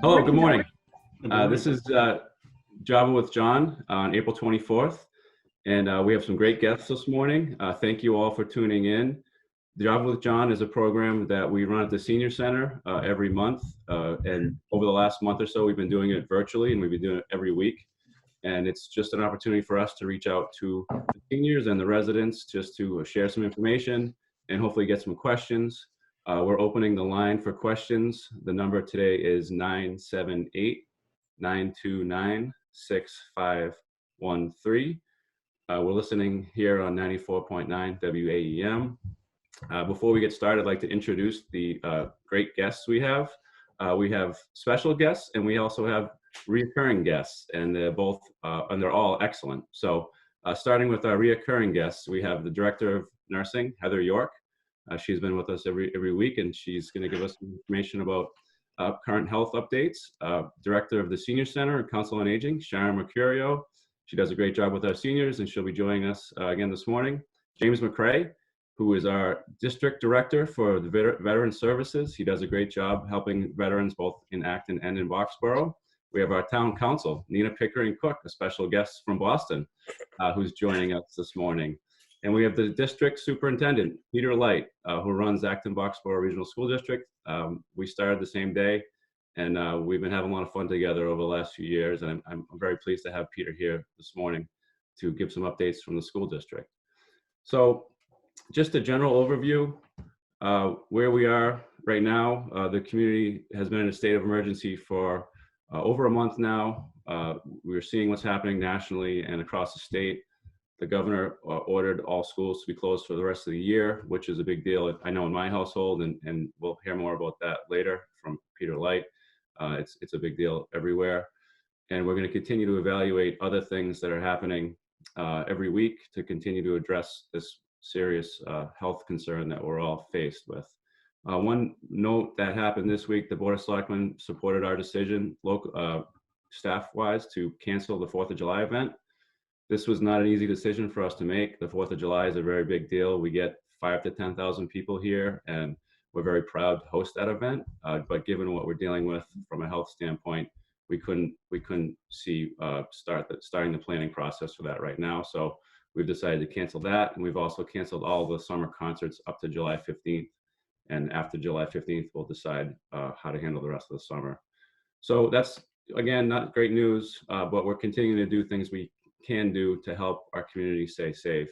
Hello, good morning. Good morning. This is Java with John on April 24th, and we have some great guests this morning. Thank you all for tuning in. Java with John is a program that we run at the Senior Center every month, and over the last month or so, we've been doing it virtually, and we've been doing it every week. And it's just an opportunity for us to reach out to the seniors and the residents just to share some information and hopefully get some questions. We're opening the line for questions. The number today is 978-929-6513. We're listening here on 94.9 WAEM. Before we get started, I'd like to introduce the great guests we have. We have special guests, and we also have reoccurring guests, and they're both, and they're all excellent. So starting with our reoccurring guests, we have the Director of Nursing, Heather York. She's been with us every week, and she's going to give us some information about current health updates. Director of the Senior Center and Council on Aging, Sharon Mercurio. She does a great job with our seniors, and she'll be joining us again this morning. James McCray, who is our District Director for the Veteran Services. He does a great job helping veterans both in Acton and in Boxborough. We have our Town Council, Nina Pickering-Cook, a special guest from Boston, who's joining us this morning. And we have the District Superintendent, Peter Light, who runs Acton Boxborough Regional School District. We started the same day, and we've been having a lot of fun together over the last few years. And I'm very pleased to have Peter here this morning to give some updates from the school district. So just a general overview, where we are right now. The community has been in a state of emergency for over a month now. We're seeing what's happening nationally and across the state. The governor ordered all schools to be closed for the rest of the year, which is a big deal, I know, in my household, and we'll hear more about that later from Peter Light. It's a big deal everywhere. And we're going to continue to evaluate other things that are happening every week to continue to address this serious health concern that we're all faced with. One note that happened this week, the Board of Selectmen supported our decision, local staff-wise, to cancel the 4th of July event. This was not an easy decision for us to make. The 4th of July is a very big deal. We get 5,000 to 10,000 people here, and we're very proud to host that event. But given what we're dealing with from a health standpoint, we couldn't see starting the planning process for that right now. So we've decided to cancel that, and we've also canceled all the summer concerts up to July 15th. And after July 15th, we'll decide how to handle the rest of the summer. So that's, again, not great news, but we're continuing to do things we can do to help our community stay safe.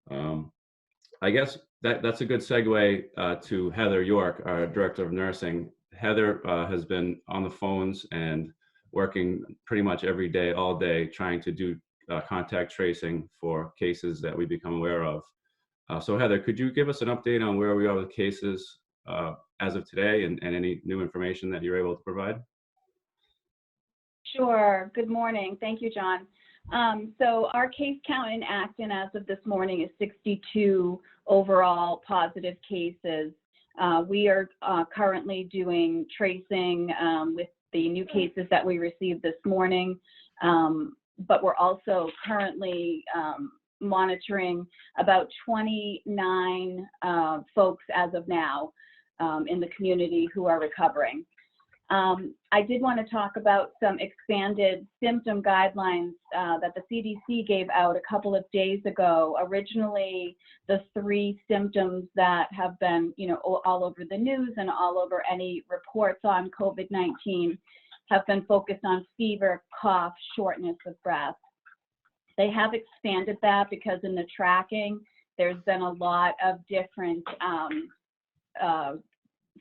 I guess that's a good segue to Heather York, our Director of Nursing. Heather has been on the phones and working pretty much every day, all day, trying to do contact tracing for cases that we become aware of. So Heather, could you give us an update on where we are with cases as of today and any new information that you're able to provide? Sure. Good morning. Thank you, John. So our case count in Acton as of this morning is 62 overall positive cases. We are currently doing tracing with the new cases that we received this morning, but we're also currently monitoring about 29 folks as of now in the community who are recovering. I did want to talk about some expanded symptom guidelines that the CDC gave out a couple of days ago. Originally, the 3 symptoms that have been, all over the news and all over any reports on COVID-19 have been focused on fever, cough, shortness of breath. They have expanded that because in the tracking, there's been a lot of different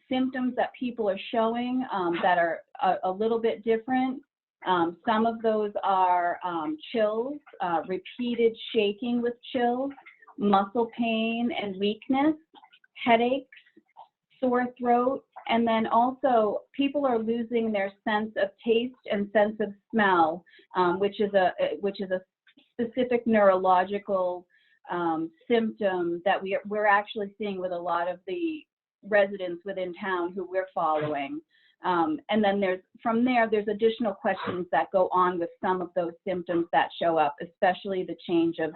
symptoms that people are showing that are a little bit different. Some of those are chills, repeated shaking with chills, muscle pain and weakness, headaches, sore throat, and then also people are losing their sense of taste and sense of smell, which is a specific neurological symptom that we're actually seeing with a lot of the residents within town who we're following. And then from there, there's additional questions that go on with some of those symptoms that show up, especially the change of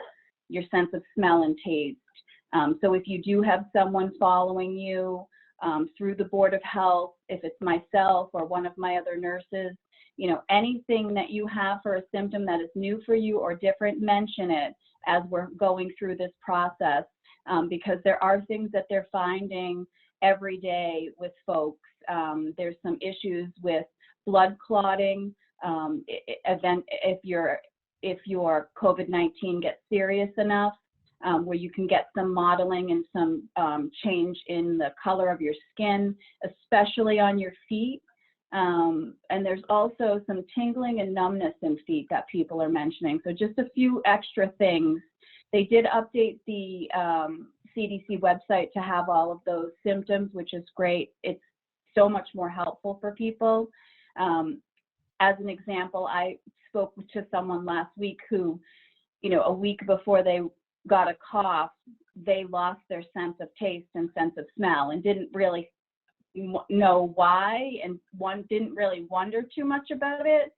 your sense of smell and taste. So if you do have someone following you through the Board of Health, if it's myself or one of my other nurses. Anything that you have for a symptom that is new for you or different, mention it as we're going through this process, because there are things that they're finding every day with folks. There's some issues with blood clotting, if your COVID-19 gets serious enough, where you can get some modeling and some change in the color of your skin, especially on your feet. And there's also some tingling and numbness in feet that people are mentioning. So just a few extra things. They did update the CDC website to have all of those symptoms, which is great. It's so much more helpful for people. As an example, I spoke to someone last week who, a week before they got a cough, they lost their sense of taste and sense of smell and didn't really know why, and one didn't really wonder too much about it.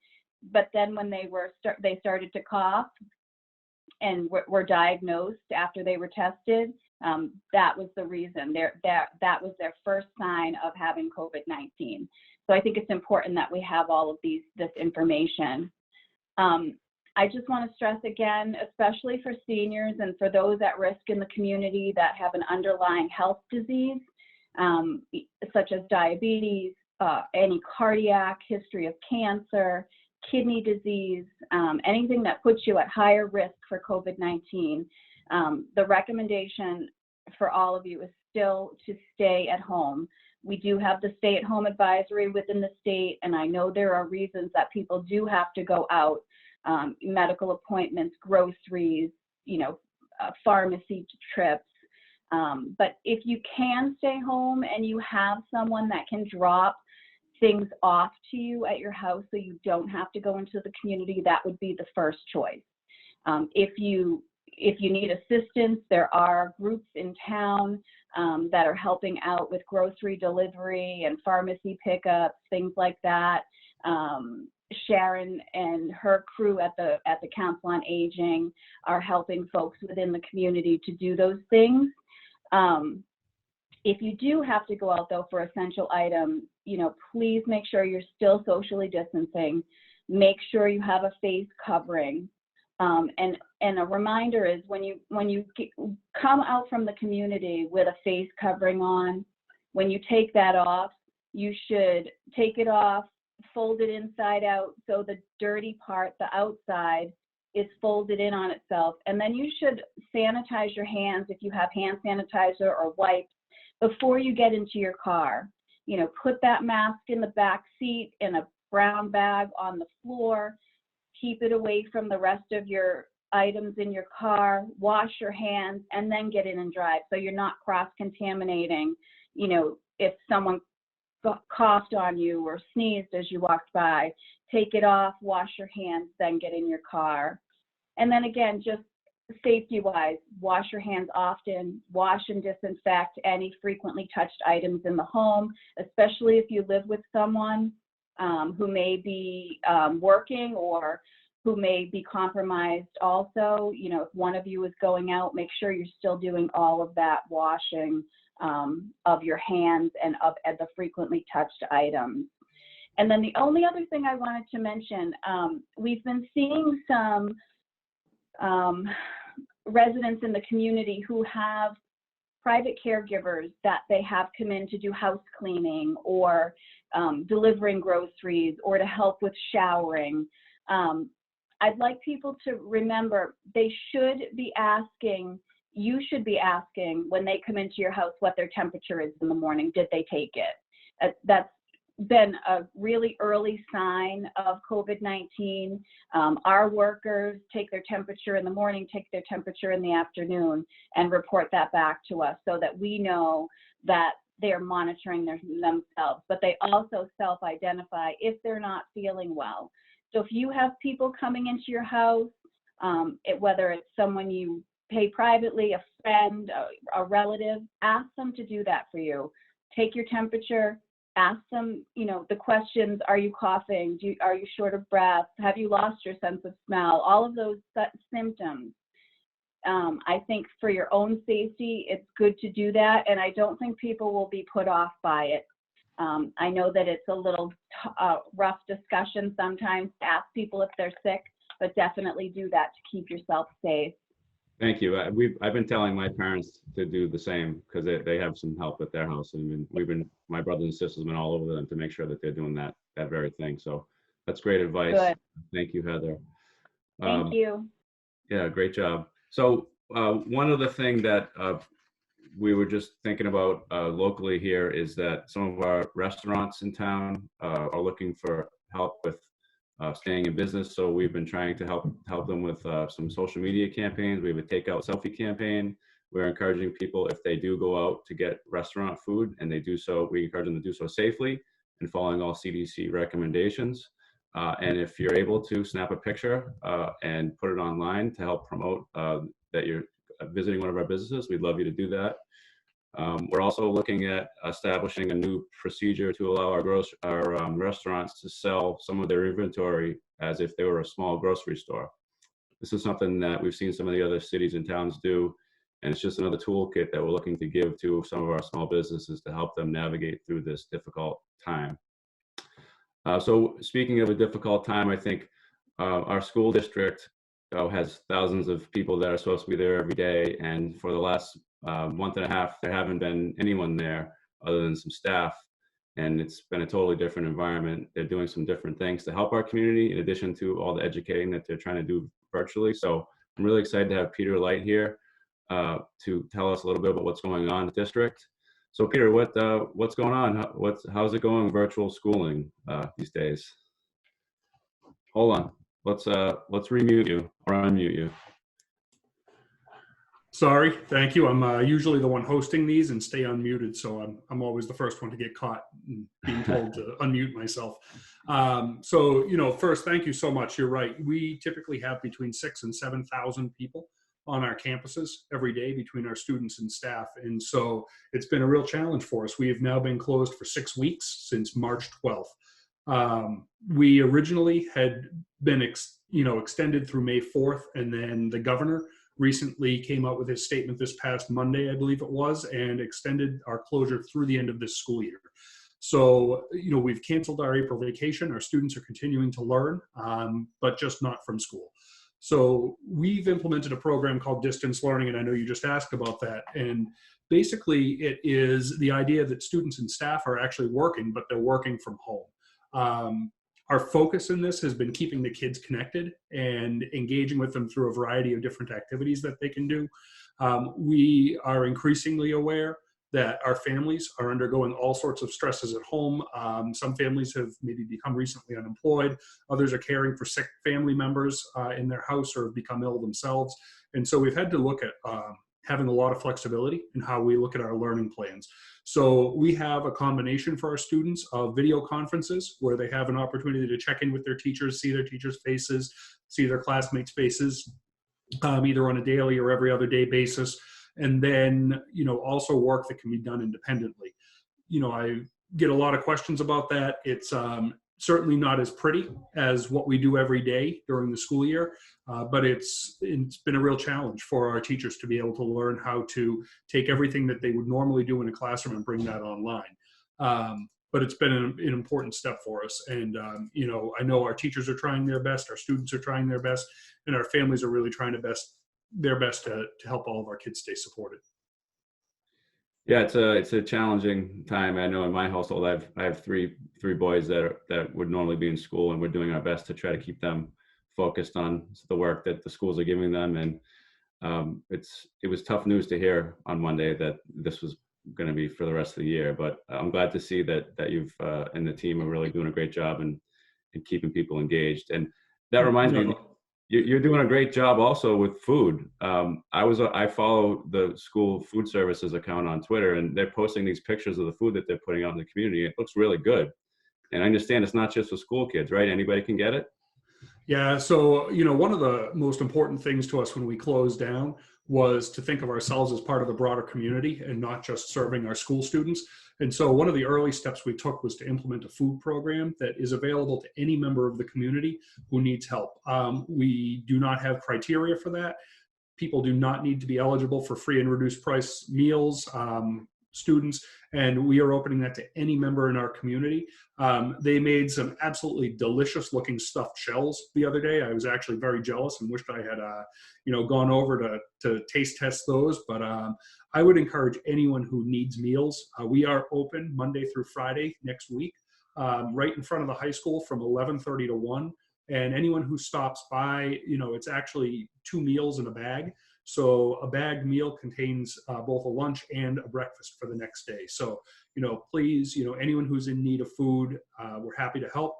But then when they started to cough and were diagnosed after they were tested, that was the reason. That was their first sign of having COVID-19. So I think it's important that we have all of this information. I just want to stress again, especially for seniors and for those at risk in the community that have an underlying health disease, such as diabetes, any cardiac history of cancer, kidney disease, anything that puts you at higher risk for COVID-19. The recommendation for all of you is still to stay at home. We do have the stay-at-home advisory within the state, and I know there are reasons that people do have to go out, medical appointments, groceries, pharmacy trips. But if you can stay home and you have someone that can drop things off to you at your house so you don't have to go into the community, that would be the first choice. If you need assistance, there are groups in town that are helping out with grocery delivery and pharmacy pickups, things like that. Sharon and her crew at the Council on Aging are helping folks within the community to do those things. If you do have to go out though for essential items, please make sure you're still socially distancing. Make sure you have a face covering. And a reminder is when you come out from the community with a face covering on, when you take that off, you should take it off, fold it inside out so the dirty part, the outside, is folded in on itself. And then you should sanitize your hands if you have hand sanitizer or wipes before you get into your car. Put that mask in the back seat in a brown bag on the floor. Keep it away from the rest of your items in your car. Wash your hands and then get in and drive so you're not cross-contaminating. If someone coughed on you or sneezed as you walked by, take it off, wash your hands, then get in your car. And then again, just safety-wise, wash your hands often, wash and disinfect any frequently touched items in the home, especially if you live with someone who may be working or who may be compromised also. If one of you is going out, make sure you're still doing all of that washing of your hands and of the frequently touched items. And then the only other thing I wanted to mention, we've been seeing some residents in the community who have private caregivers that they have come in to do house cleaning or delivering groceries or to help with showering. I'd like people to remember they should be asking, you should be asking when they come into your house what their temperature is in the morning. Did they take it? That's been a really early sign of COVID-19. Our workers take their temperature in the morning, take their temperature in the afternoon, and report that back to us so that we know that they're monitoring themselves, but they also self-identify if they're not feeling well. So if you have people coming into your house, whether it's someone you pay privately, a friend, a relative, ask them to do that for you. Take your temperature, ask them, the questions: are you coughing? Are you short of breath? Have you lost your sense of smell? All of those symptoms. I think for your own safety, it's good to do that, and I don't think people will be put off by it. I know that it's a little rough discussion sometimes to ask people if they're sick, but definitely do that to keep yourself safe. Thank you. I've been telling my parents to do the same because they have some help at their house, and my brothers and sisters have been all over them to make sure that they're doing that very thing. So that's great advice. Good. Thank you, Heather. Thank you. Yeah, great job. So one other thing that we were just thinking about locally here is that some of our restaurants in town are looking for help with staying in business. So we've been trying to help them with some social media campaigns. We have a takeout selfie campaign. We're encouraging people, if they do go out to get restaurant food and they do so, we encourage them to do so safely and following all CDC recommendations. And if you're able to snap a picture and put it online to help promote that you're visiting one of our businesses, we'd love you to do that. We're also looking at establishing a new procedure to allow our restaurants to sell some of their inventory as if they were a small grocery store. This is something that we've seen some of the other cities and towns do, and it's just another toolkit that we're looking to give to some of our small businesses to help them navigate through this difficult time. So speaking of a difficult time, I think our school district has thousands of people that are supposed to be there every day, and for the last month and a half, there haven't been anyone there other than some staff, and it's been a totally different environment. They're doing some different things to help our community in addition to all the educating that they're trying to do virtually. So I'm really excited to have Peter Light here to tell us a little bit about what's going on in the district. So Peter, what's going on? How's it going virtual schooling these days? Hold on, let's remute you or unmute you. Sorry, thank you. I'm usually the one hosting these and stay unmuted, so I'm always the first one to get caught and being told to unmute myself. So, first, thank you so much. You're right. We typically have between 6,000 and 7,000 people on our campuses every day between our students and staff, and so it's been a real challenge for us. We have now been closed for 6 weeks since March 12th. We originally had been extended through May 4th, and then the governor recently came out with his statement this past Monday, I believe it was, and extended our closure through the end of this school year. So, we've canceled our April vacation. Our students are continuing to learn, but just not from school. So we've implemented a program called distance learning, and I know you just asked about that. And basically it is the idea that students and staff are actually working, but they're working from home. Our focus in this has been keeping the kids connected and engaging with them through a variety of different activities that they can do. We are increasingly aware that our families are undergoing all sorts of stresses at home. Some families have maybe become recently unemployed. Others are caring for sick family members in their house or have become ill themselves. And so we've had to look at having a lot of flexibility in how we look at our learning plans. So we have a combination for our students of video conferences where they have an opportunity to check in with their teachers, see their teachers' faces, see their classmates' faces, either on a daily or every other day basis. And then, also work that can be done independently. I get a lot of questions about that. It's certainly not as pretty as what we do every day during the school year, but it's been a real challenge for our teachers to be able to learn how to take everything that they would normally do in a classroom and bring that online. But it's been an important step for us. And, I know our teachers are trying their best, our students are trying their best, and our families are really trying their best to help all of our kids stay supported. Yeah, it's a challenging time. I know in my household, I have three boys that would normally be in school, and we're doing our best to try to keep them focused on the work that the schools are giving them. And it was tough news to hear on Monday that this was going to be for the rest of the year. But I'm glad to see that you've and the team are really doing a great job in keeping people engaged. And that reminds me. You're doing a great job also with food. I follow the school food services account on Twitter, and they're posting these pictures of the food that they're putting out in the community. It looks really good. And I understand it's not just for school kids, right? Anybody can get it? Yeah, so, one of the most important things to us when we closed down was to think of ourselves as part of the broader community and not just serving our school students. And so one of the early steps we took was to implement a food program that is available to any member of the community who needs help. We do not have criteria for that. people do not need to be eligible for free and reduced price meals, students, and we are opening that to any member in our community. They made some absolutely delicious looking stuffed shells the other day. I was actually very jealous and wished I had, gone over to taste test those. But I would encourage anyone who needs meals. We are open Monday through Friday next week, right in front of the high school from 11:30 to 1. And anyone who stops by, it's actually 2 meals in a bag. So a bagged meal contains both a lunch and a breakfast for the next day. So, please, anyone who's in need of food, we're happy to help.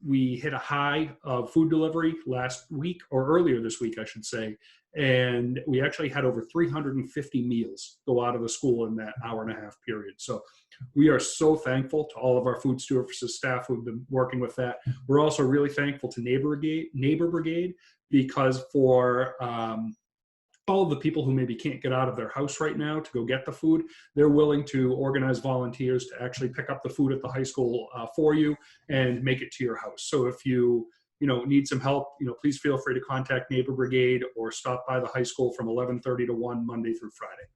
We hit a high of food delivery last week, or earlier this week, I should say. And we actually had over 350 meals go out of the school in that hour and a half period. So we are so thankful to all of our food stewardship staff who've been working with that. We're also really thankful to Neighbor Brigade, because for all of the people who maybe can't get out of their house right now to go get the food, they're willing to organize volunteers to actually pick up the food at the high school for you and make it to your house. So if you need some help, please feel free to contact Neighbor Brigade or stop by the high school from 11:30 to 1 Monday through Friday.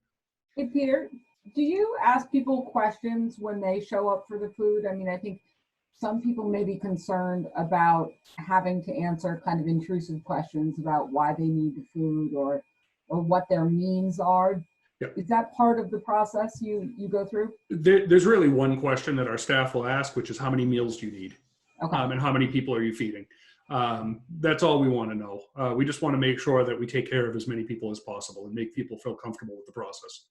Hey, Peter, do you ask people questions when they show up for the food? I mean, I think some people may be concerned about having to answer kind of intrusive questions about why they need the food or what their means are. Yep. Is that part of the process you go through? There's really one question that our staff will ask, which is how many meals do you need? Okay. And how many people are you feeding? That's all we want to know. We just want to make sure that we take care of as many people as possible and make people feel comfortable with the process.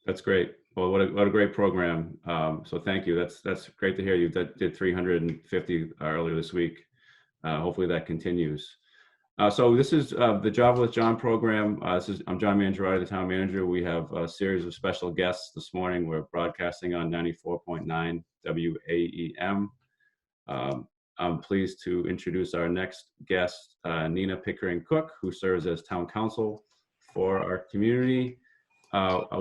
That's great. Well, what a great program. So thank you. That's great to hear. You did 350 earlier this week. Hopefully that continues. So this is the Job with John program. I'm John Mangiaratti, the town manager. We have a series of special guests this morning. We're broadcasting on 94.9 WAEM. I'm pleased to introduce our next guest, Nina Pickering-Cook, who serves as town council for our community.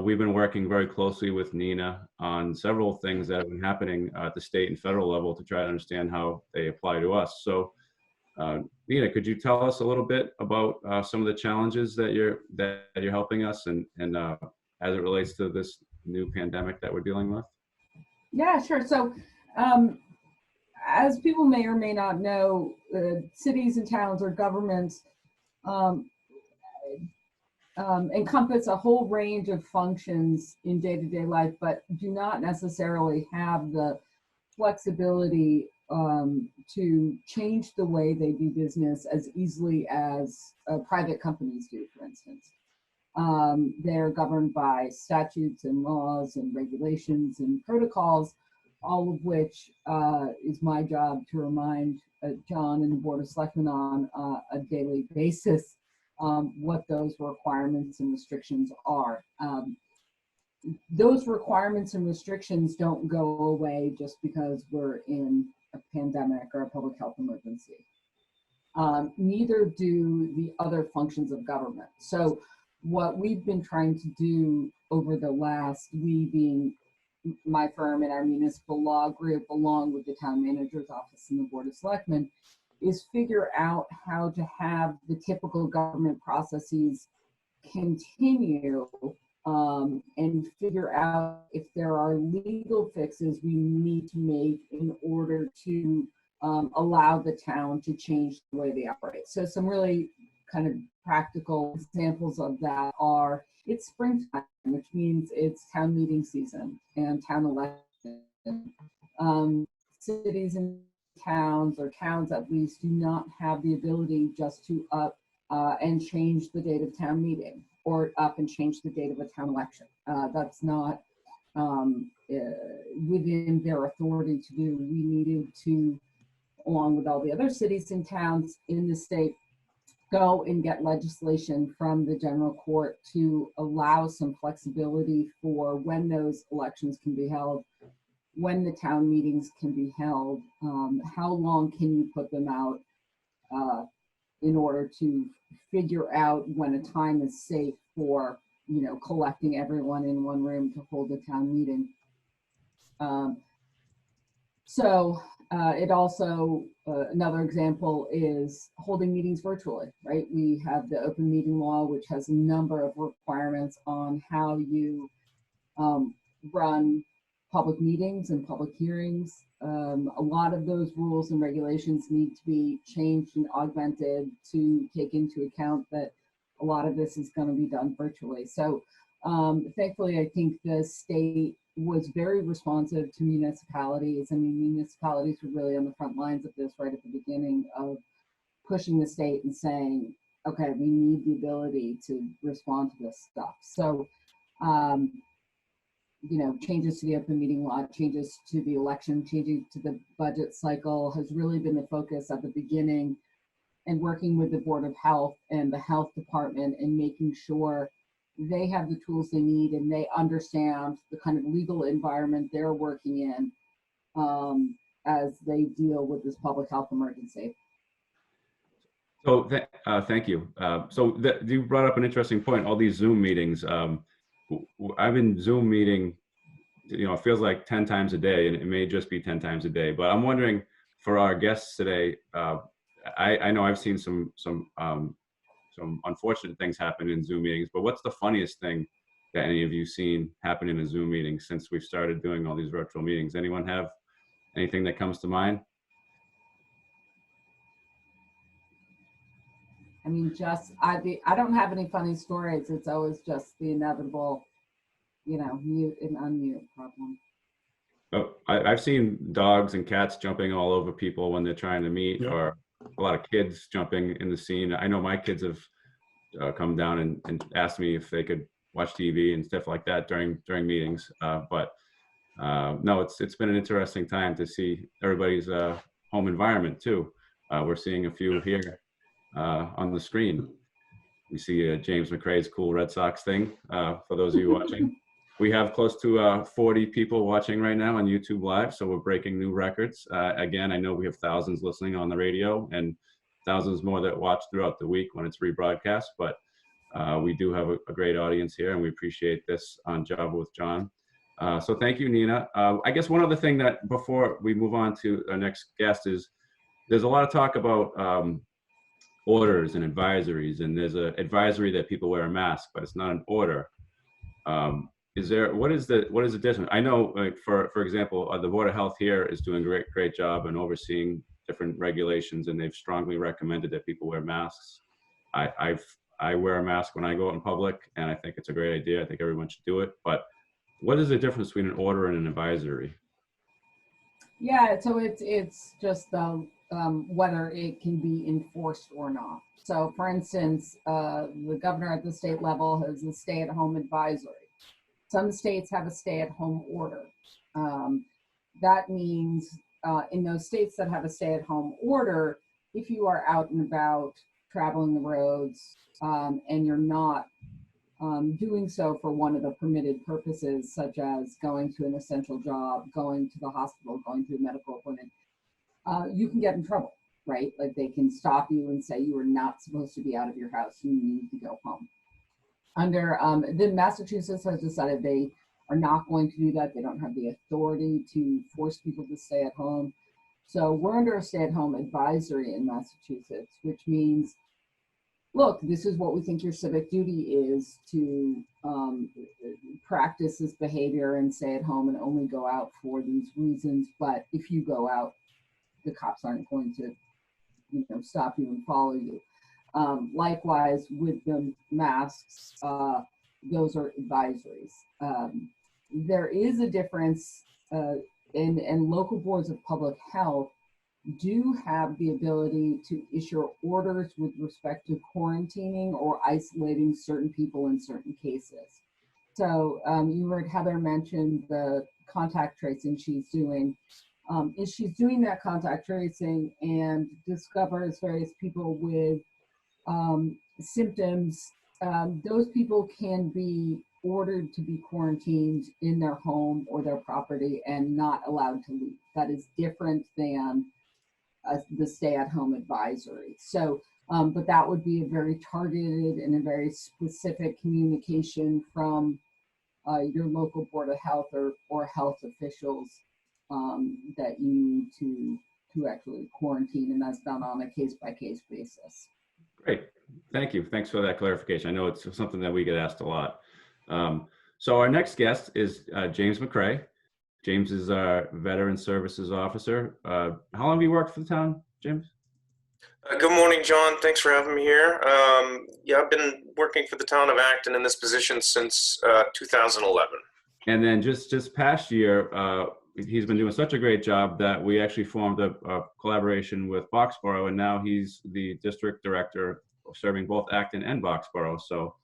We've been working very closely with Nina on several things that have been happening at the state and federal level to try to understand how they apply to us. So Nina, could you tell us a little bit about some of the challenges that you're helping us and as it relates to this new pandemic that we're dealing with? Yeah, sure. So as people may or may not know, cities and towns or governments encompass a whole range of functions in day-to-day life, but do not necessarily have the flexibility to change the way they do business as easily as private companies do, for instance. They're governed by statutes and laws and regulations and protocols, all of which is my job to remind John and the Board of Selectmen on a daily basis what those requirements and restrictions are. Those requirements and restrictions don't go away just because we're in a pandemic or a public health emergency. Neither do the other functions of government. So what we've been trying to do over the last, we being my firm and our municipal law group, along with the town manager's office and the Board of Selectmen, is figure out how to have the typical government processes continue and figure out if there are legal fixes we need to make in order to allow the town to change the way they operate. So some really kind of practical examples of that are, it's springtime, which means it's town meeting season and town election. Cities and towns, or towns at least, do not have the ability just to up and change the date of town meeting, or up and change the date of a town election. That's not within their authority to do. We needed to, along with all the other cities and towns in the state, go and get legislation from the general court to allow some flexibility for when those elections can be held, when the town meetings can be held, how long can you put them out in order to figure out when a time is safe for, collecting everyone in one room to hold a town meeting. So It also, another example is holding meetings virtually, right? We have the open meeting law, which has a number of requirements on how you run public meetings and public hearings. A lot of those rules and regulations need to be changed and augmented to take into account that a lot of this is going to be done virtually. So thankfully, I think the state was very responsive to municipalities. I mean, municipalities were really on the front lines of this right at the beginning of pushing the state and saying, okay, we need the ability to respond to this stuff. So, you know, changes to the open meeting law, changes to the election, changes to the budget cycle has really been the focus at the beginning, and working with the Board of Health and the health department and making sure they have the tools they need and they understand the kind of legal environment they're working in as they deal with this public health emergency. So thank you. You brought up an interesting point, all these Zoom meetings. I've been Zoom meeting, you know, it feels like 10 times a day, and it may just be 10 times a day, but I'm wondering for our guests today, I know I've seen some unfortunate things happen in Zoom meetings, but what's the funniest thing that any of you seen happen in a Zoom meeting since we've started doing all these virtual meetings? Anyone have anything that comes to mind? I mean, I don't have any funny stories. It's always just the inevitable, you know, mute and unmute problem. Oh, I've seen dogs and cats jumping all over people when they're trying to meet, Yep. or a lot of kids jumping in the scene. I know my kids have come down and asked me if they could watch TV and stuff like that during meetings. But no, it's been an interesting time to see everybody's home environment too. We're seeing a few here on the screen. We see James McCray's cool Red Sox thing, for those of you watching. We have close to 40 people watching right now on YouTube Live, so we're breaking new records. Again, I know we have thousands listening on the radio and thousands more that watch throughout the week when it's rebroadcast, but we do have a great audience here, and we appreciate this on Java with John. So thank you, Nina. I guess one other thing that before we move on to our next guest is there's a lot of talk about orders and advisories, and there's an advisory that people wear a mask, but it's not an order. What is the difference? I know, like for example, the Board of Health here is doing a great job in overseeing different regulations, and they've strongly recommended that people wear masks. I wear a mask when I go out in public, and I think it's a great idea. I think everyone should do it. But what is the difference between an order and an advisory? Yeah, so it's just whether it can be enforced or not. So, for instance, the governor at the state level has a stay-at-home advisory. Some states have a stay-at-home order. That means in those states that have a stay-at-home order, if you are out and about traveling the roads and you're not doing so for one of the permitted purposes, such as going to an essential job, going to the hospital, going to a medical appointment, you can get in trouble, right? Like they can stop you and say you are not supposed to be out of your house, you need to go home. Under then Massachusetts has decided they are not going to do that. They don't have the authority to force people to stay at home. So we're under a stay-at-home advisory in Massachusetts, which means, look, this is what we think your civic duty is to practice this behavior and stay at home and only go out for these reasons. But if you go out, the cops aren't going to, you know, stop you and follow you. Likewise, with the masks, those are advisories. There is a difference, and local boards of public health do have the ability to issue orders with respect to quarantining or isolating certain people in certain cases. So you heard Heather mention the contact tracing she's doing. If she's doing that contact tracing and discovers various people with symptoms, those people can be ordered to be quarantined in their home or their property and not allowed to leave. That is different than the stay-at-home advisory. So, but that would be a very targeted and a very specific communication from your local Board of Health or health officials that you need to actually quarantine, and that's done on a case-by-case basis. Great. Thank you. Thanks for that clarification. I know it's something that we get asked a lot. So our next guest is James McCray. James is our Veteran Services Officer. How long have you worked for the town, James? Good morning, John. Thanks for having me here. Yeah, I've been working for the town of Acton in this position since 2011. And then just past year, he's been doing such a great job that we actually formed a collaboration with Boxborough, and now he's the district director serving both Acton and Boxborough. So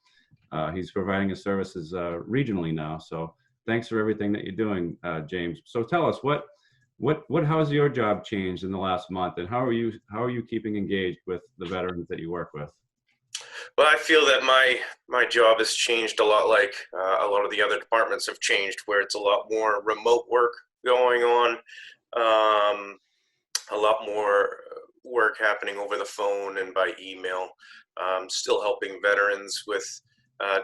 he's providing his services regionally now. So thanks for everything that you're doing, James. So tell us how has your job changed in the last month, and how are you keeping engaged with the veterans that you work with? Well, I feel that my job has changed a lot, like a lot of the other departments have changed, where it's a lot more remote work going on, a lot more work happening over the phone and by email, still helping veterans with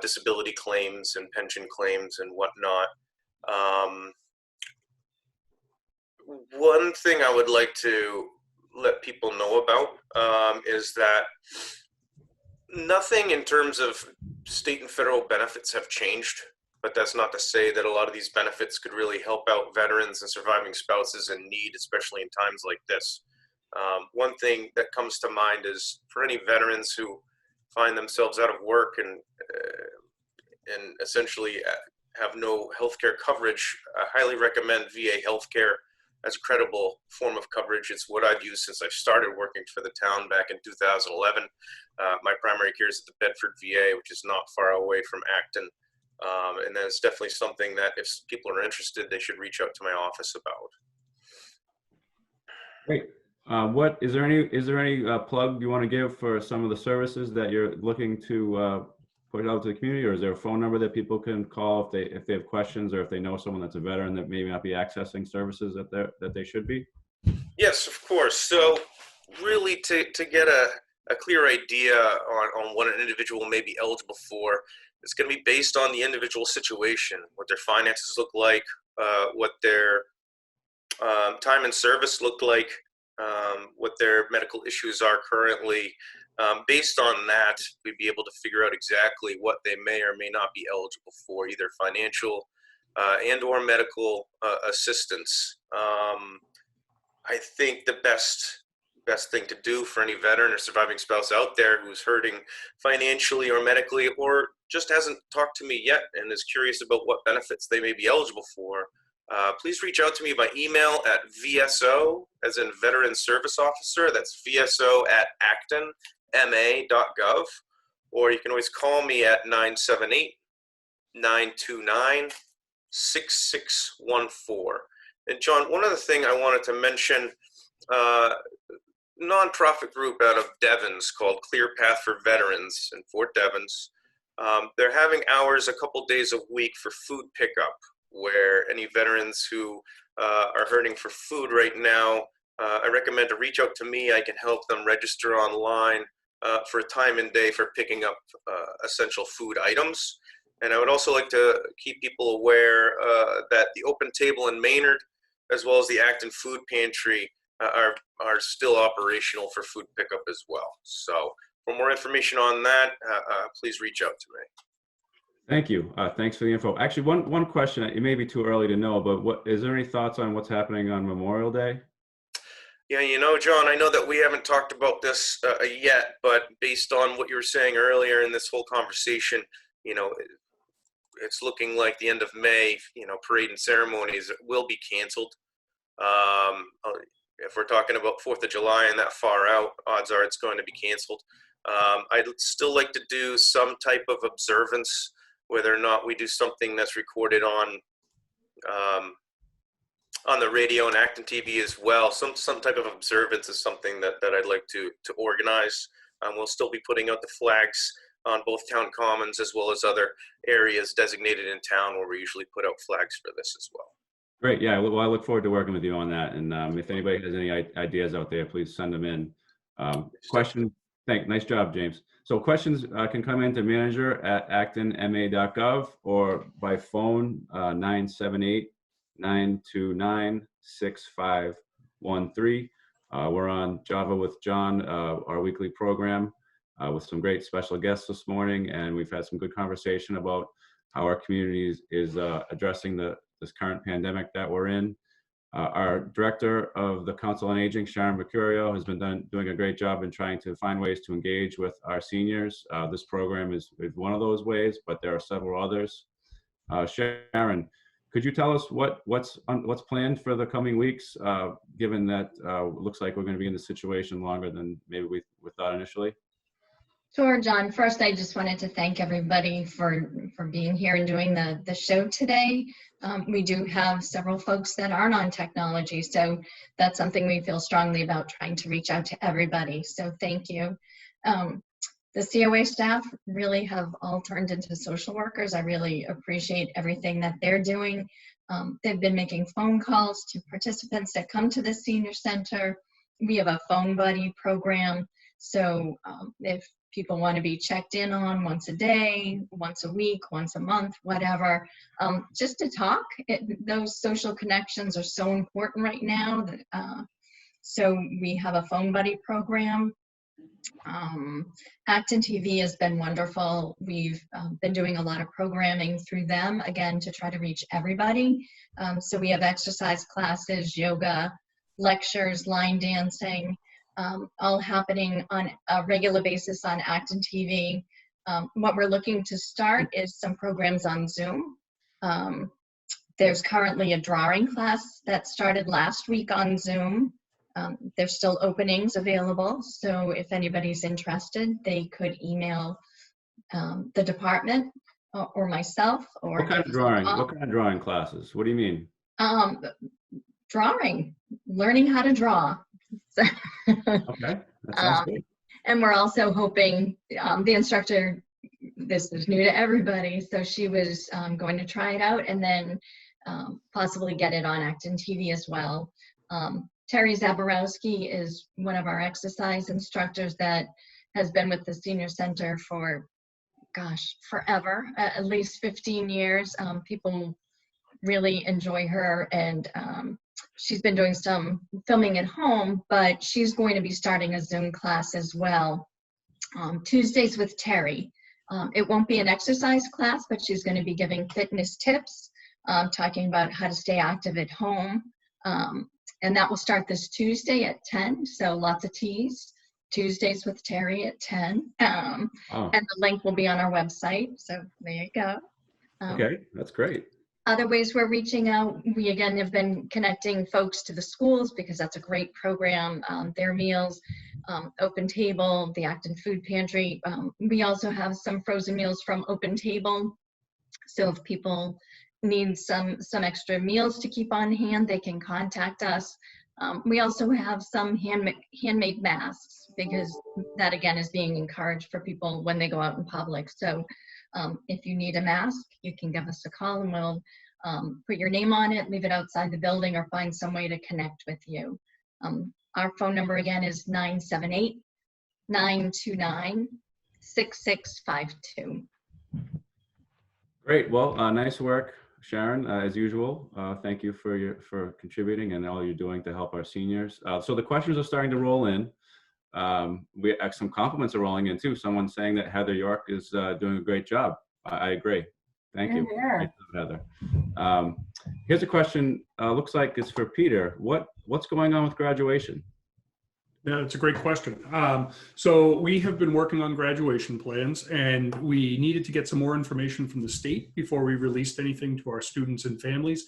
disability claims and pension claims and whatnot. One thing I would like to let people know about is that nothing in terms of state and federal benefits have changed, but that's not to say that a lot of these benefits could really help out veterans and surviving spouses in need, especially in times like this. One thing that comes to mind is for any veterans who find themselves out of work and essentially have no healthcare coverage, I highly recommend VA healthcare as a credible form of coverage. It's what I've used since I started working for the town back in 2011. My primary care is at the Bedford VA, which is not far away from Acton. And that's definitely something that if people are interested, they should reach out to my office about. Great. What is there any plug you want to give for some of the services that you're looking to put out to the community, or is there a phone number that people can call if they have questions, or if they know someone that's a veteran that maybe not be accessing services that they should be? Yes, of course. So really to get a clear idea on what an individual may be eligible for, it's going to be based on the individual situation, what their finances look like, what their time in service looked like, what their medical issues are currently. Based on that, we'd be able to figure out exactly what they may or may not be eligible for, either financial and or medical assistance. I think the best thing to do for any veteran or surviving spouse out there who's hurting financially or medically, or just hasn't talked to me yet and is curious about what benefits they may be eligible for, please reach out to me by email at VSO, as in Veteran Service Officer. That's VSO@actonma.gov, or you can always call me at 978-929-6614. And John, one other thing I wanted to mention, nonprofit group out of Devens called Clear Path for Veterans in Fort Devens. They're having hours a couple days a week for food pickup, where any veterans who are hurting for food right now, I recommend to reach out to me. I can help them register online for a time and day for picking up essential food items. And I would also like to keep people aware that the Open Table in Maynard, as well as the Acton Food Pantry, are still operational for food pickup as well. So for more information on that, please reach out to me. Thank you. Thanks for the info. Actually, one question, it may be too early to know, but is there any thoughts on what's happening on Memorial Day? Yeah, you know, John, I know that we haven't talked about this yet, but based on what you were saying earlier in this whole conversation, you know, it's looking like the end of May, you know, parade and ceremonies will be canceled. If we're talking about 4th of July and that far out, odds are it's going to be canceled. I'd still like to do some type of observance, whether or not we do something that's recorded on the radio and ActonTV as well. Some type of observance is something that I'd like to organize. We'll still be putting out the flags on both town commons as well as other areas designated in town where we usually put out flags for this as well. Great. Yeah. Well, I look forward to working with you on that. And if anybody has any ideas out there, please send them in. Questions. Nice job, James. So questions can come in to manager@actonma.gov or by phone 978 929-6513. We're on Java with John, our weekly program, with some great special guests this morning, and we've had some good conversation about how our community is addressing this current pandemic that we're in. Our director of the Council on Aging, Sharon, Mercurio, has been doing a great job in trying to find ways to engage with our seniors. This program is one of those ways, but there are several others. Sharon, could you tell us what's planned for the coming weeks, given that it looks like we're going to be in this situation longer than maybe we thought initially? Sure, John. First, I just wanted to thank everybody for being here and doing the show today. We do have several folks that aren't on technology, so that's something we feel strongly about, trying to reach out to everybody. So thank you. The COA staff really have all turned into social workers. I really appreciate everything that they're doing. They've been making phone calls to participants that come to the senior center. We have a phone buddy program. So if people want to be checked in on once a day, once a week, once a month, whatever, just to talk. Those social connections are so important right now. So we have a phone buddy program. ActonTV has been wonderful. We've been doing a lot of programming through them, again, to try to reach everybody. So we have exercise classes, yoga, lectures, line dancing, all happening on a regular basis on ActonTV. What we're looking to start is some programs on Zoom. There's currently a drawing class that started last week on Zoom. There's still openings available, so if anybody's interested, they could email the department or myself. Or what kind of drawing? What kind of drawing classes? What do you mean? Drawing, learning how to draw. Okay, that sounds good. And we're also hoping, the instructor, this is new to everybody, so she was going to try it out and then possibly get it on ActonTV as well. Terry Zaborowski is one of our exercise instructors that has been with the senior center for, gosh, forever, at least 15 years. People really enjoy her, and she's been doing some filming at home, but she's going to be starting a Zoom class as well. Tuesdays with Terry. It won't be an exercise class, but she's going to be giving fitness tips, talking about how to stay active at home. And that will start this Tuesday at 10, so lots of T's. Tuesdays with Terry at 10. And the link will be on our website, so there you go. Okay, that's great. Other ways we're reaching out, we again have been connecting folks to the schools because that's a great program, their meals, Open Table, the Acton Food Pantry. We also have some frozen meals from Open Table, so if people need some extra meals to keep on hand, they can contact us. We also have some handmade masks, because that again is being encouraged for people when they go out in public. So if you need a mask, you can give us a call and we'll put your name on it, leave it outside the building, or find some way to connect with you. Our phone number again is 978-929-6652. Great. Well, nice work, Sharon, as usual. Thank you for contributing and all you're doing to help our seniors. So the questions are starting to roll in. We some compliments are rolling in too. Someone saying that Heather York is doing a great job. I agree. Thank you, Heather. Here's a question. Looks like it's for Peter. What's going on with graduation? Yeah, it's a great question. So we have been working on graduation plans, and we needed to get some more information from the state before we released anything to our students and families,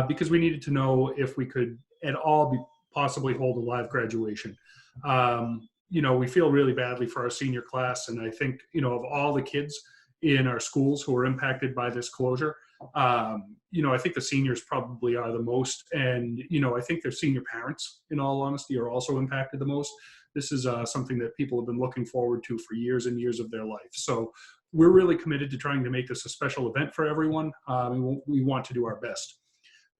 because we needed to know if we could at all possibly hold a live graduation. We feel really badly for our senior class, and I think, of all the kids in our schools who are impacted by this closure, I think the seniors probably are the most, and I think their senior parents, in all honesty, are also impacted the most. This is something that people have been looking forward to for years and years of their life. So we're really committed to trying to make this a special event for everyone. We want to do our best.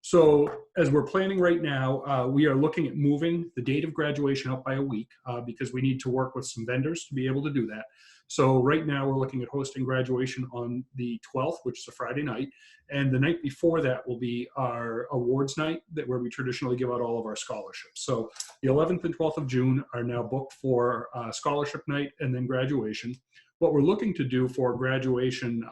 So as we're planning right now, we are looking at moving the date of graduation up by a week because we need to work with some vendors to be able to do that. So right now we're looking at hosting graduation on the 12th, which is a Friday night. And the night before that will be our awards night where we traditionally give out all of our scholarships. So the 11th and 12th of June are now booked for scholarship night and then graduation. What we're looking to do for graduation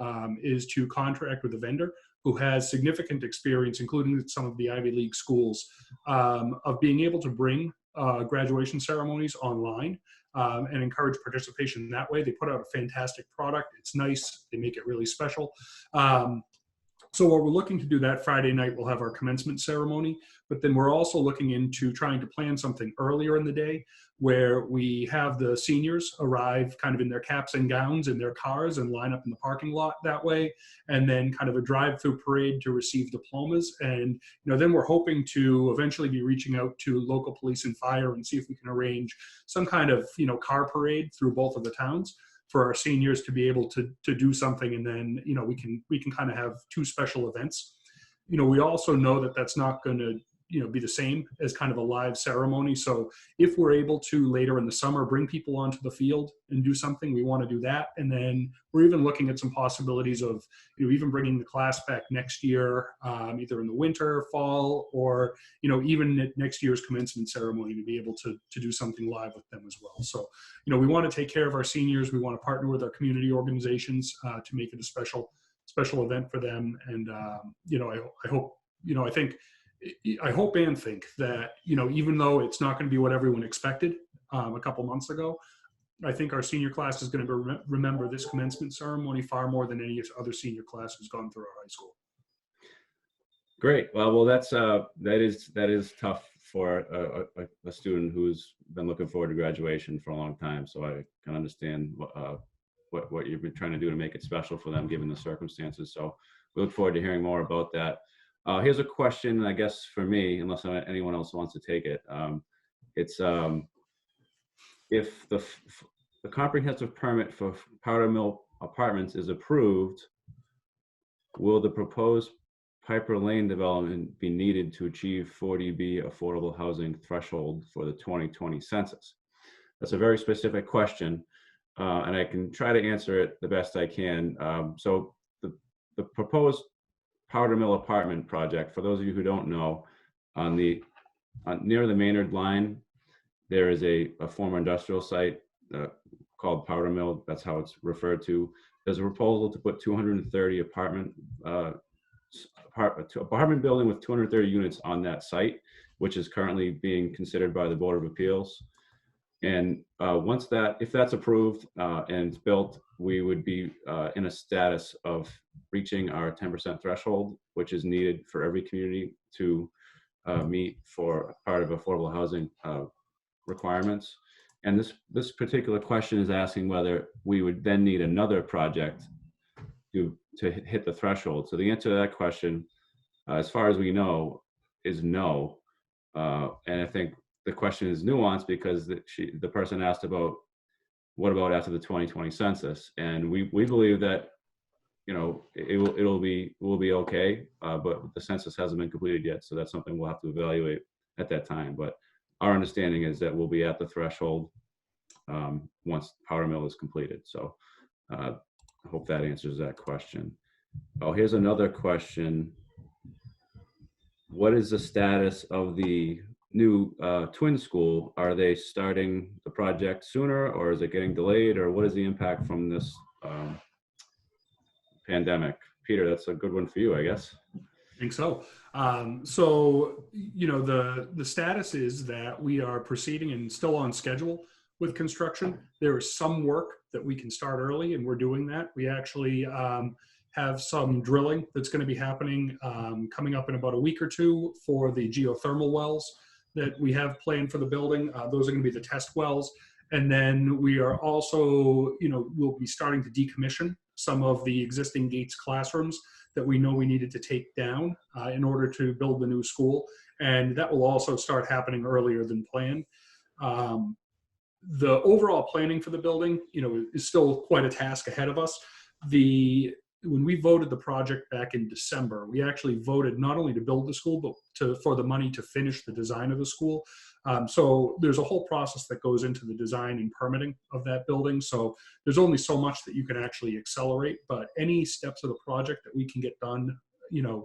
is to contract with a vendor who has significant experience, including some of the Ivy League schools, of being able to bring graduation ceremonies online and encourage participation that way. They put out a fantastic product. It's nice. They make it really special. So what we're looking to do that Friday night, we'll have our commencement ceremony, but then we're also looking into trying to plan something earlier in the day where we have the seniors arrive kind of in their caps and gowns in their cars and line up in the parking lot that way, and then kind of a drive-through parade to receive diplomas. And then we're hoping to eventually be reaching out to local police and fire and see if we can arrange some kind of car parade through both of the towns for our seniors to be able to do something, and then we can kind of have two special events. We also know that that's not going to be the same as kind of a live ceremony. So if we're able to later in the summer bring people onto the field and do something, we want to do that. And then we're even looking at some possibilities of even bringing the class back next year, either in the winter, fall, or even at next year's commencement ceremony to be able to do something live with them as well. So we want to take care of our seniors. We want to partner with our community organizations to make it a special event for them. And I hope and think that, even though it's not going to be what everyone expected a couple months ago, I think our senior class is going to remember this commencement ceremony far more than any other senior class who's gone through our high school. Great. Well, that is tough for a student who's been looking forward to graduation for a long time. So I can understand what you've been trying to do to make it special for them, given the circumstances. So we look forward to hearing more about that. Here's a question, I guess, for me, unless anyone else wants to take it. It's if the comprehensive permit for Powder Mill Apartments is approved, will the proposed Piper Lane development be needed to achieve 40B affordable housing threshold for the 2020 census? That's a very specific question, and I can try to answer it the best I can. So the proposed Powder Mill apartment project, for those of you who don't know, near the Maynard line, there is a former industrial site called Powder Mill. That's how it's referred to. There's a proposal to put 230 apartment building with 230 units on that site, which is currently being considered by the Board of Appeals. And if that's approved and it's built, we would be in a status of reaching our 10% threshold, which is needed for every community to meet for part of affordable housing requirements. And this particular question is asking whether we would then need another project to hit the threshold. So the answer to that question, as far as we know, is no. And I think the question is nuanced because the person asked about what about after the 2020 census, and we believe that it will be okay, but the census hasn't been completed yet, so that's something we'll have to evaluate at that time. But our understanding is that we'll be at the threshold once Powder Mill is completed. So I hope that answers that question. Oh, here's another question. What is the status of the new twin school? Are they starting the project sooner, or is it getting delayed, or what is the impact from this pandemic? Peter, that's a good one for you, I guess. I think so. So, the status is that we are proceeding and still on schedule with construction. There is some work that we can start early, and we're doing that. We actually have some drilling that's going to be happening coming up in about a week or two for the geothermal wells that we have planned for the building. Those are going to be the test wells. And then we are also, we'll be starting to decommission some of the existing Gates classrooms that we know we needed to take down in order to build the new school. And that will also start happening earlier than planned. The overall planning for the building, is still quite a task ahead of us. The when we voted the project back in December, we actually voted not only to build the school, but for the money to finish the design of the school. So there's a whole process that goes into the design and permitting of that building. So there's only so much that you can actually accelerate, but any steps of the project that we can get done,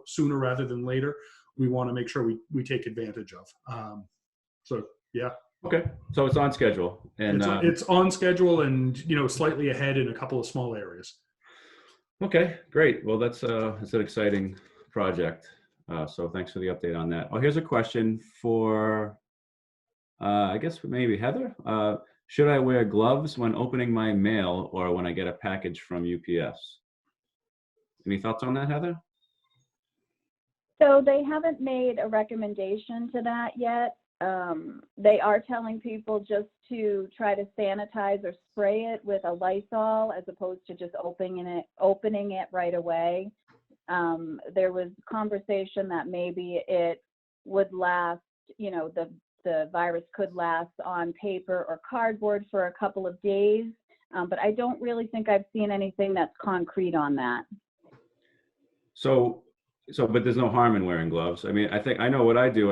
sooner rather than later, we want to make sure we take advantage of. So yeah. Okay, so it's on schedule, and it's on schedule, and slightly ahead in a couple of small areas. Okay, great. Well, that's an exciting project. So thanks for the update on that. Oh, here's a question for, I guess maybe Heather. Should I wear gloves when opening my mail or when I get a package from UPS? Any thoughts on that, Heather? So they haven't made a recommendation to that yet. They are telling people just to try to sanitize or spray it with a Lysol as opposed to just opening it right away. There was conversation that maybe it would last, the virus could last on paper or cardboard for a couple of days, but I don't really think I've seen anything that's concrete on that. But there's no harm in wearing gloves. I mean, I know what I do.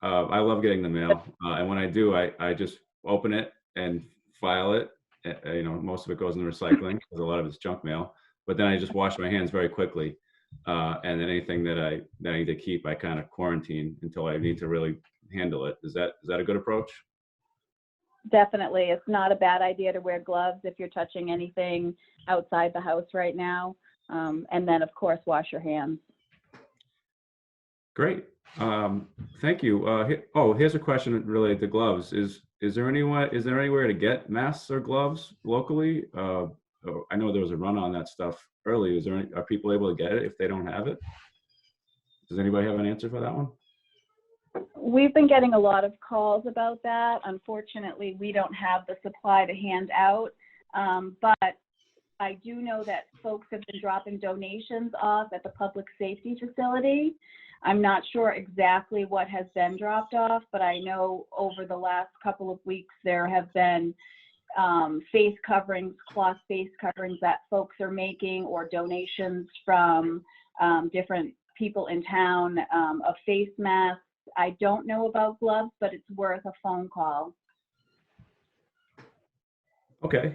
I love getting the mail, and when I do, I just open it and file it. Most of it goes in the recycling because a lot of it's junk mail. But then I just wash my hands very quickly, and then anything that I need to keep, I kind of quarantine until I need to really handle it. Is that a good approach? Definitely, it's not a bad idea to wear gloves if you're touching anything outside the house right now, and then of course wash your hands. Great. Thank you. Here's a question related to gloves. Is there anywhere to get masks or gloves locally? I know there was a run on that stuff early. Are people able to get it if they don't have it? Does anybody have an answer for that one? We've been getting a lot of calls about that. Unfortunately, we don't have the supply to hand out, but I do know that folks have been dropping donations off at the public safety facility. I'm not sure exactly what has been dropped off, but I know over the last couple of weeks there have been face coverings, cloth face coverings that folks are making, or donations from different people in town of face masks. I don't know about gloves, but it's worth a phone call. Okay.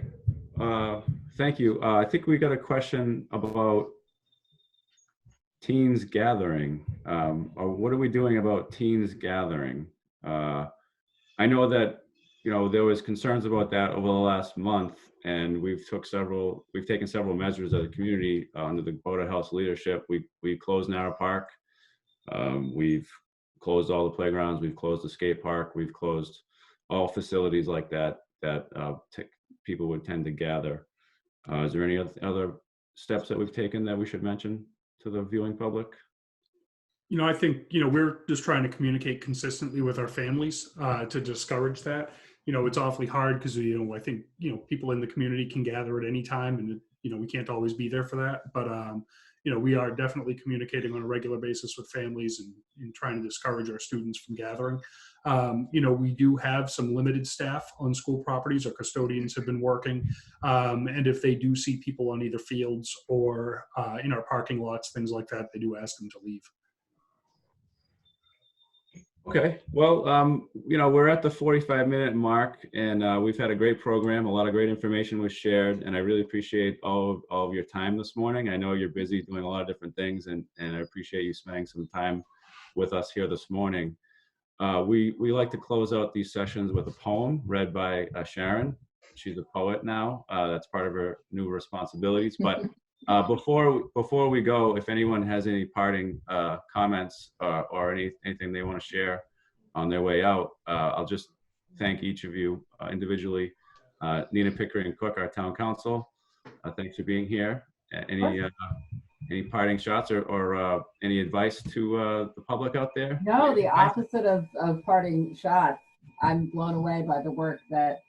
Thank you. I think we got a question about teens gathering. Or what are we doing about teens gathering? I know that there was concerns about that over the last month, and we've taken several measures as a community under the Board of Health's leadership. We closed Narrow Park. We've closed all the playgrounds. We've closed the skate park. We've closed all facilities like that people would tend to gather. Is there any other steps that we've taken that we should mention to the viewing public? I think, we're just trying to communicate consistently with our families to discourage that. It's awfully hard because, I think, people in the community can gather at any time, and, we can't always be there for that. But, we are definitely communicating on a regular basis with families and trying to discourage our students from gathering. We do have some limited staff on school properties. Our custodians have been working. And if they do see people on either fields or in our parking lots, things like that, they do ask them to leave. Okay, well, we're at the 45-minute mark, and we've had a great program. A lot of great information was shared, and I really appreciate all of your time this morning. I know you're busy doing a lot of different things, and I appreciate you spending some time with us here this morning. We like to close out these sessions with a poem read by Sharon. She's a poet now. That's part of her new responsibilities. But before we go, if anyone has any parting comments or anything they want to share on their way out, I'll just thank each of you individually. Nina Pickering-Cook, our town council, thanks for being here. Any parting shots or any advice to the public out there? No, the opposite of parting shots. I'm blown away by the work that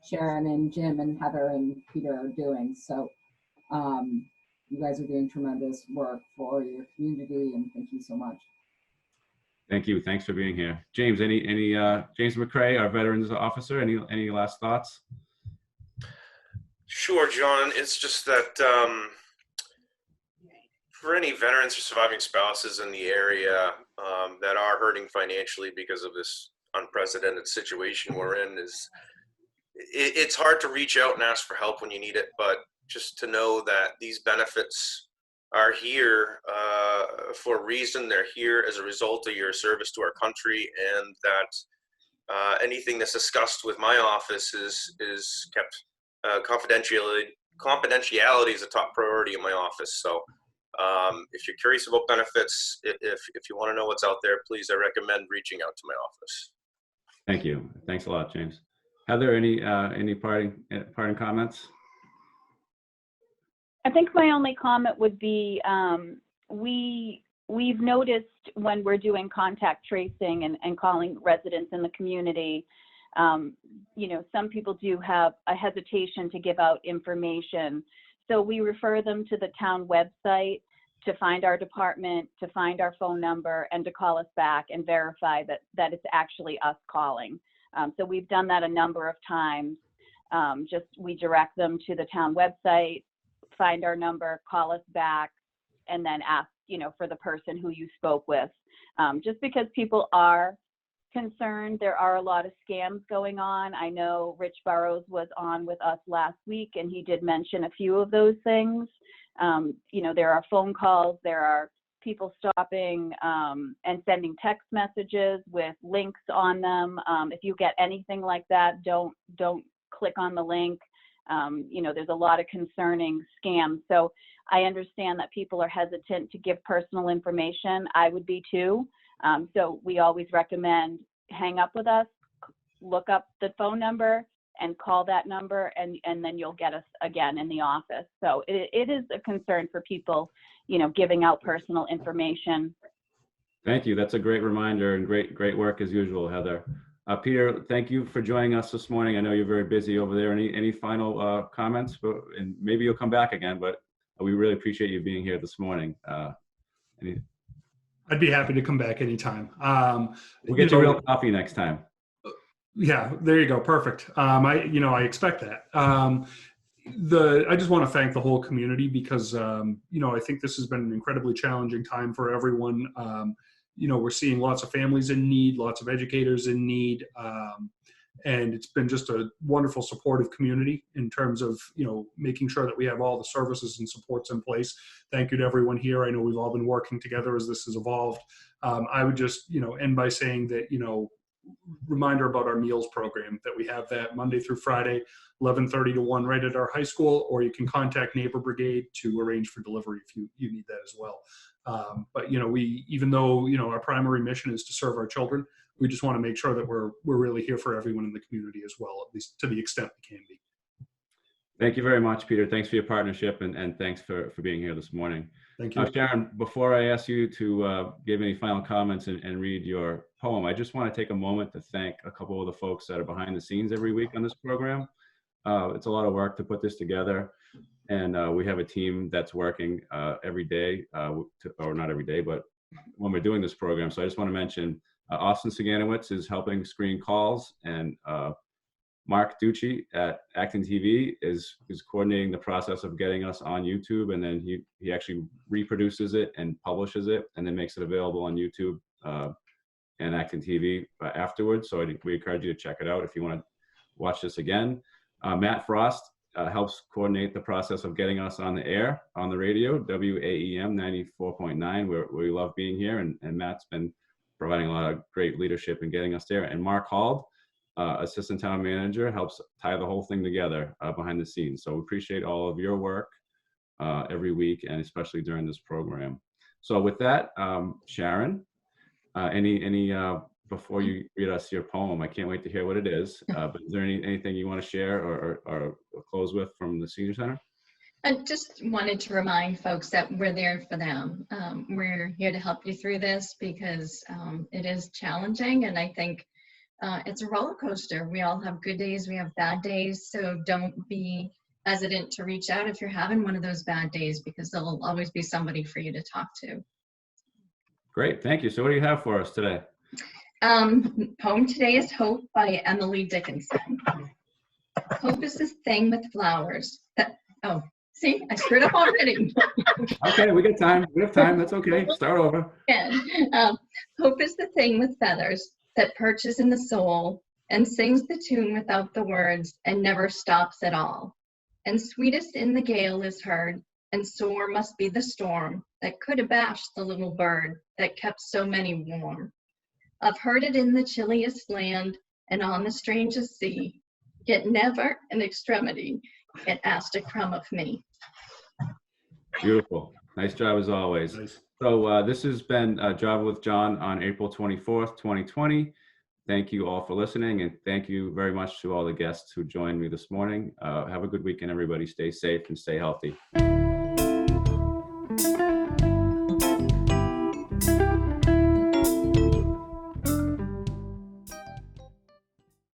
Sharon and Jim and Heather and Peter are doing. So you guys are doing tremendous work for your community, and thank you so much. Thank you. Thanks for being here. James, James McCray, our Veterans Officer, any last thoughts? Sure, John. It's just that for any veterans or surviving spouses in the area that are hurting financially because of this unprecedented situation we're in, it's hard to reach out and ask for help when you need it, but just to know that these benefits are here for a reason. They're here as a result of your service to our country, and that anything that's discussed with my office is kept confidentiality is a top priority in my office. So if you're curious about benefits, if you want to know what's out there, please, I recommend reaching out to my office. Thank you. Thanks a lot, James. Heather, any parting comments? I think my only comment would be we've noticed when we're doing contact tracing and calling residents in the community, you know, some people do have a hesitation to give out information. So we refer them to the town website to find our department, to find our phone number, and to call us back and verify that it's actually us calling. So we've done that a number of times. We direct them to the town website, find our number, call us back, and then ask, you know, for the person who you spoke with. Just because people are concerned, there are a lot of scams going on. I know Rich Burrows was on with us last week, and he did mention a few of those things. You know, there are phone calls, there are people stopping and sending text messages with links on them. If you get anything like that, don't click on the link. You know, there's a lot of concerning scams. So I understand that people are hesitant to give personal information. I would be too. So we always recommend hang up with us, look up the phone number and call that number, and then you'll get us again in the office. So it is a concern for people, you know, giving out personal information. Thank you. That's a great reminder, and great work as usual, Heather. Peter, thank you for joining us this morning. I know you're very busy over there. Any final comments? And maybe you'll come back again, but we really appreciate you being here this morning. I'd be happy to come back anytime. We'll get you real coffee next time. Yeah, there you go. Perfect. I expect that. I just want to thank the whole community because, I think this has been an incredibly challenging time for everyone. We're seeing lots of families in need, lots of educators in need. And it's been just a wonderful supportive community in terms of, making sure that we have all the services and supports in place. Thank you to everyone here. I know we've all been working together as this has evolved. I would just, end by saying that, reminder about our meals program, that we have that Monday through Friday, 11:30 to 1 right at our high school, or you can contact Neighbor Brigade to arrange for delivery if you need that as well. But even though our primary mission is to serve our children, we just want to make sure that we're really here for everyone in the community as well, at least to the extent we can be. Thank you very much, Peter. Thanks for your partnership, and thanks for being here this morning. Thank you. Sharon, before I ask you to give any final comments and read your poem, I just want to take a moment to thank a couple of the folks that are behind the scenes every week on this program. It's a lot of work to put this together, and we have a team that's working every day, or not every day, but when we're doing this program. So I just want to mention Austin Saganowitz is helping screen calls, and Mark Ducci at ActonTV is coordinating the process of getting us on YouTube, and then he actually reproduces it and publishes it, and then makes it available on YouTube and ActonTV afterwards. So we encourage you to check it out if you want to watch this again. Matt Frost helps coordinate the process of getting us on the air on the radio, WAEM 94.9, where we love being here, and Matt's been providing a lot of great leadership in getting us there. And Mark Hald, Assistant Town Manager, helps tie the whole thing together behind the scenes. So we appreciate all of your work every week, and especially during this program. So with that, Sharon, any before you read us your poem, I can't wait to hear what it is. But is there anything you want to share or close with from the Senior Center? I just wanted to remind folks that we're there for them. We're here to help you through this because it is challenging, and I think it's a roller coaster. We all have good days, we have bad days, so don't be hesitant to reach out if you're having one of those bad days, because there'll always be somebody for you to talk to. Great, thank you. So what do you have for us today? Poem today is Hope by Emily Dickinson. Hope is this thing with flowers that, See, I screwed up already. Okay, we got time. We have time. That's okay. Start over. Hope is the thing with feathers that perches in the soul and sings the tune without the words and never stops at all. And sweetest in the gale is heard, and sore must be the storm that could abash the little bird that kept so many warm. I've heard it in the chilliest land and on the strangest sea, yet never in extremity it asked a crumb of me. Beautiful. Nice job as always. Nice. So this has been Java with John on April 24th, 2020. Thank you all for listening, and thank you very much to all the guests who joined me this morning. Have a good weekend, everybody. Stay safe and stay healthy.